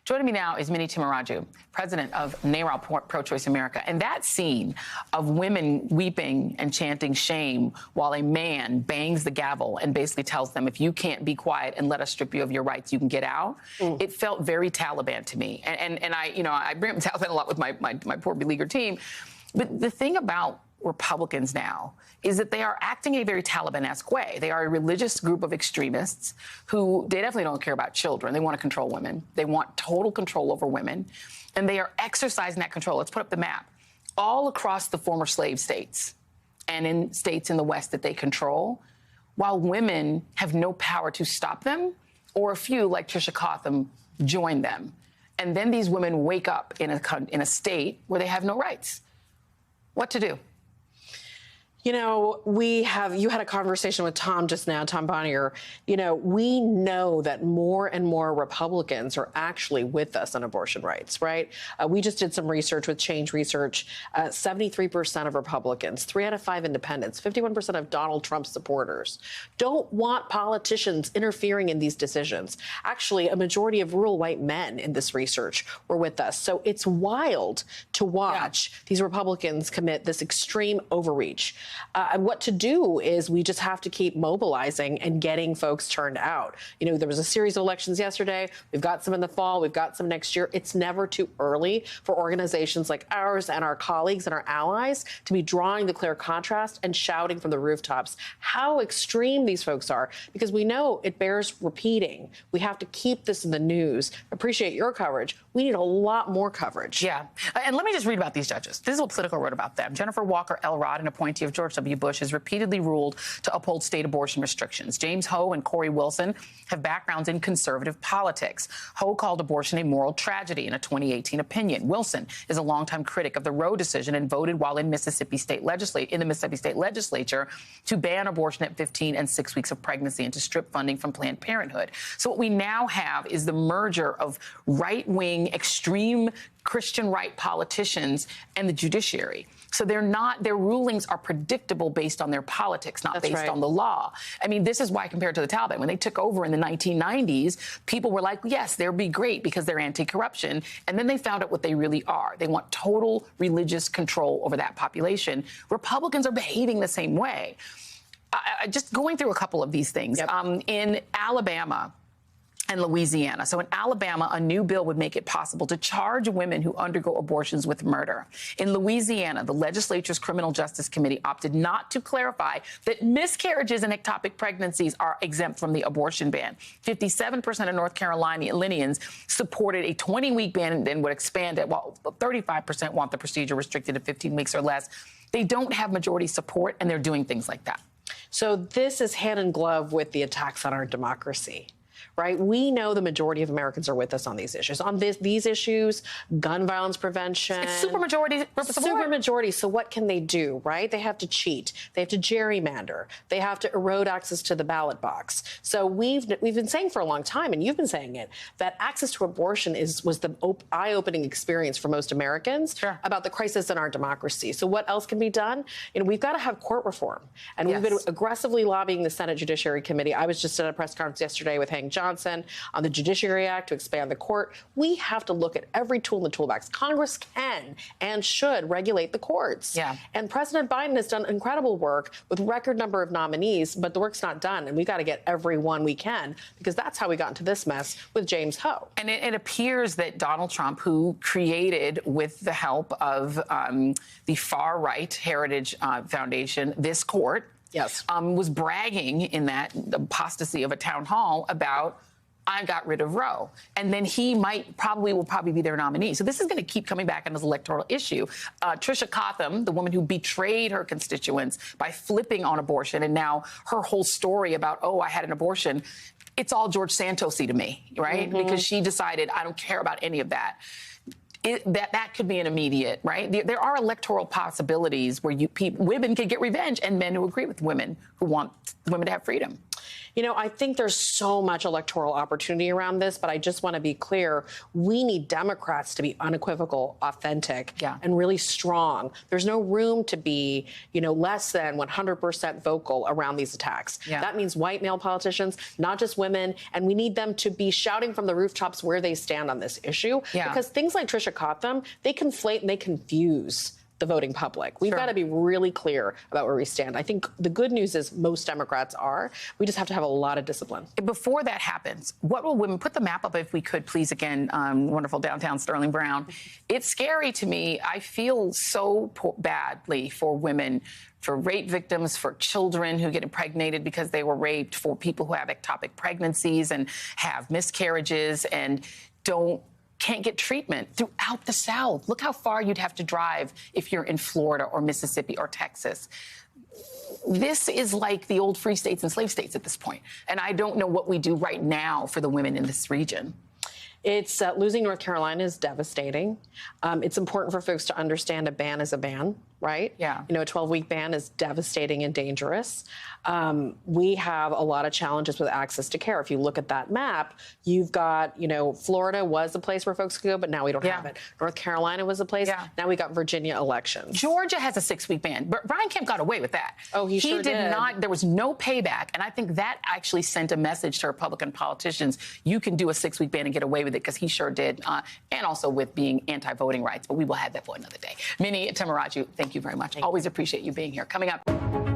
Joining me now is Minnie Timuraju, president of NARAL Pro-Choice America. And that scene of women weeping and chanting shame while a man bangs the gavel and basically tells them, if you can't be quiet and let us strip you of your rights, you can get out. It felt very Taliban to me. And I bring up Taliban a lot with my poor beleaguered team. But the thing about Republicans now is that they are acting in a very Taliban-esque way. They are a religious group of extremists who they definitely don't care about children. They want to control women. They want total control over women. And they are exercising that control. Let's put up the map. All across the former slave states and in states in the West that they control, while women have no power to stop them, or a few, like Trisha Cotham, join them. And then these women wake up in a state where they have no rights. What to do? You know, you had a conversation with Tom just now, Tom Bonnier. You know, we know that more and more Republicans are actually with us on abortion rights, right? We just did some research with Change Research. 73% of Republicans, 3 out of 5 independents, 51% of Donald Trump supporters don't want politicians interfering in these decisions. Actually, a majority of rural white men in this research were with us. So it's wild to watch these Republicans commit this extreme overreach. And what to do is we just have to keep mobilizing and getting folks turned out. You know, there was a series of elections yesterday. We've got some in the fall. We've got some next year. It's never too early for organizations like ours and our colleagues and our allies to be drawing the clear contrast and shouting from the rooftops how extreme these folks are, because we know it bears repeating. We have to keep this in the news. Appreciate your coverage. We need a lot more coverage. Yeah. And let me just read about these judges. This is what Politico wrote about them. Jennifer Walker Elrod, an appointee of George W. Bush, has repeatedly ruled to uphold state abortion restrictions. James Ho and Corey Wilson have backgrounds in conservative politics. Ho called abortion a moral tragedy in a 2018 opinion. Wilson is a longtime critic of the Roe decision and voted while in the Mississippi State Legislature to ban abortion at 15 and 6 weeks of pregnancy and to strip funding from Planned Parenthood. So what we now have is the merger of right-wing, extreme Christian right politicians and the judiciary. So their rulings are predictable based on their politics, not based on the law. I mean, this is why, compared to the Taliban, when they took over in the 1990s, people were like, yes, they'll be great because they're anti-corruption. And then they found out what they really are. They want total religious control over that population. Republicans are behaving the same way. Just going through a couple of these things. In Alabama and Louisiana. So in Alabama, a new bill would make it possible to charge women who undergo abortions with murder. In Louisiana, the legislature's Criminal Justice Committee opted not to clarify that miscarriages and ectopic pregnancies are exempt from the abortion ban. 57% of North Carolinians supported a 20-week ban and then would expand it, while 35% want the procedure restricted to 15 weeks or less. They don't have majority support, and they're doing things like that. So this is hand in glove with the attacks on our democracy. Right? We know the majority of Americans are with us on these issues. On these issues, gun violence prevention. It's supermajority. Supermajority. So what can they do, right? They have to cheat. They have to gerrymander. They have to erode access to the ballot box. So we've been saying for a long time, and you've been saying it, that access to abortion was the eye-opening experience for most Americans about the crisis in our democracy. So what else can be done? You know, we've got to have court reform. And we've been aggressively lobbying the Senate Judiciary Committee. I was just at a press conference yesterday with Hank Johnson on the Judiciary Act to expand the court. We have to look at every tool in the toolbox. Congress can and should regulate the courts. And President Biden has done incredible work with record number of nominees, but the work's not done. And we got to get every one we can, because that's how we got into this mess with James Ho. And it appears that Donald Trump, who created, with the help of the far-right Heritage Foundation, this court, was bragging in that apostasy of a town hall about, I got rid of Roe. And then he will probably be their nominee. So this is going to keep coming back on this electoral issue. Trisha Cotham, the woman who betrayed her constituents by flipping on abortion, and now her whole story about, oh, I had an abortion, it's all George Santos-y to me, right? Because she decided, I don't care about any of that. That could be an immediate, right? There are electoral possibilities where women could get revenge, and men who agree with women who want women to have freedom. I think there's so much electoral opportunity around this, but I just want to be clear. We need Democrats to be unequivocal, authentic, and really strong. There's no room to be, less than 100% vocal around these attacks. That means white male politicians, not just women, and we need them to be shouting from the rooftops where they stand on this issue. Because things like Trisha Cotham, they conflate and they confuse the voting public. We've got to be really clear about where we stand. I think the good news is most Democrats are. We just have to have a lot of discipline. Before that happens, what will women, put the map up if we could, please, again, wonderful downtown Sterling Brown. It's scary to me. I feel so badly for women, for rape victims, for children who get impregnated because they were raped, for people who have ectopic pregnancies and have miscarriages and can't get treatment throughout the South. Look how far you'd have to drive if you're in Florida or Mississippi or Texas. This is like the old free states and slave states at this point. And I don't know what we do right now for the women in this region. It's losing North Carolina is devastating. It's important for folks to understand a ban is a ban, right? A 12-week ban is devastating and dangerous. We have a lot of challenges with access to care. If you look at that map, you've got, Florida was a place where folks could go, but now we don't have it. North Carolina was a place. Now we got Virginia elections. Georgia has a 6-week ban. But Brian Kemp got away with that. Oh, he sure did. Not. There was no payback. And I think that actually sent a message to Republican politicians. You can do a 6-week ban and get away with it, because he sure did. And also with being anti-voting rights. But we will have that for another day. Minnie Tamaraju, thank you very much. Always appreciate you being here. Coming up.